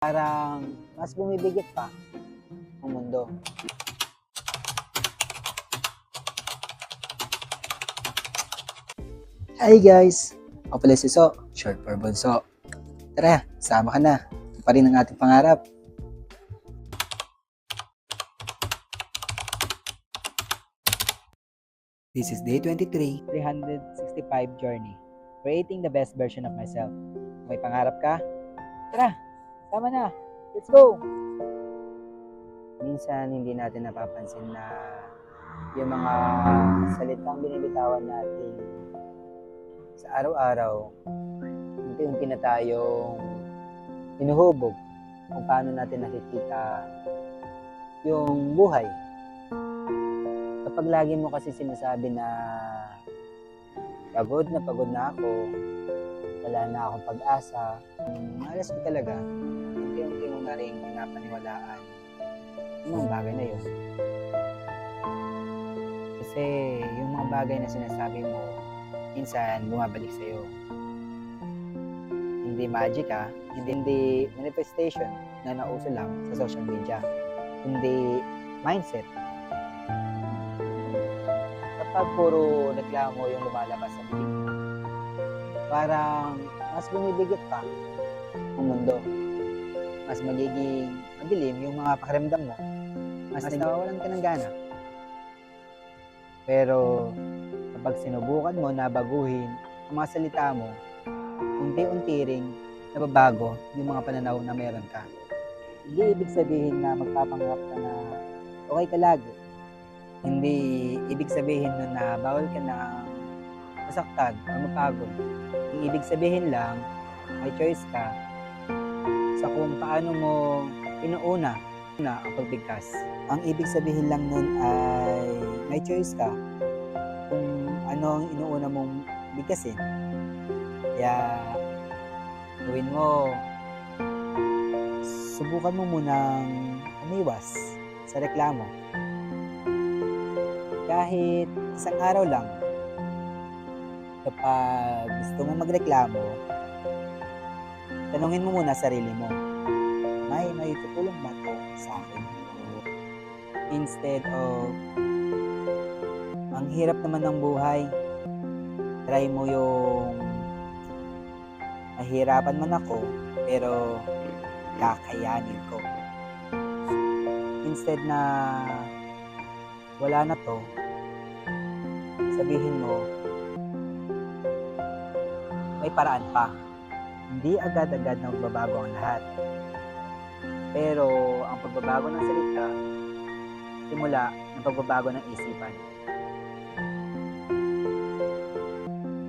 Parang mas bumibigit pa ang mundo. Hi guys! Ako pala si So, short for Bunso. Tara, sama ka na. Ito pa rin ang ating pangarap. This is day 23, 365 journey. Creating the best version of myself. May pangarap ka? Tara, sama na. Let's go! Minsan hindi natin napapansin na yung mga salitang binibitawan natin sa araw-araw, unti-unti na tayong hinuhubog kung paano natin nakikita yung buhay. Kapag lagi mo kasi sinasabi na pagod na ako, wala na akong pag-asa, malas ko talaga, unti-unti mo na rin pinapaniwalaan yung mga bagay na yun. Kasi yung mga bagay na sinasabi mo, minsan bumabalik sa'yo. Hindi magic hindi manifestation na nauso lang sa social media. Hindi mindset. Kapag puro reklamo yung lumalabas sa bibig mo, parang mas bumibigit pa ang mundo. Mas magiging madilim yung mga pakiramdam mo. Mas nawawalan ka ng gana. Pero kapag sinubukan mo na baguhin ang mga salita mo, unti-unti ring nababago yung mga pananaw na meron ka. Hindi ibig sabihin na magpapanggap ka na okay ka lagi. Hindi ibig sabihin nun na bawal ka na masaktan o mapagod. Ang ibig sabihin lang, may choice ka sa kung paano mo inuuna ang pagbigkas. Ang ibig sabihin lang nun ay may choice ka kung ano ang inuuna mong bigkasin. Kaya gawin mo, subukan mo munang umiwas sa reklamo. Kahit isang araw lang, kapag gusto mong magreklamo, tanungin mo muna sarili mo, may tutulong ba ito sa akin? Instead of, ang hirap naman ng buhay, try mo yung nahihirapan man ako, pero kakayanin ko. Instead na wala na to, sabihin mo, may paraan pa. Hindi agad-agad na magbabago ang lahat. Pero ang pagbabago ng salita, simula ng pagbabago ng isipan.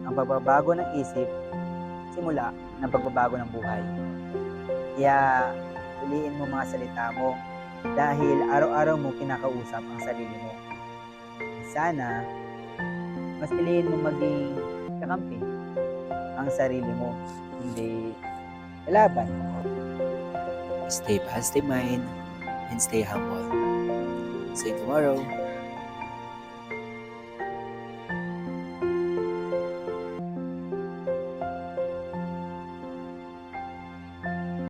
Ang pagbabago ng isip, simula ng pagbabago ng buhay. Kaya, piliin mo mga salita mo dahil araw-araw mo kinakausap ang sarili mo. Sana, mas piliin mo maging kakampi ang sarili mo, hindi kalaban. Stay positive mind and stay humble. See you tomorrow.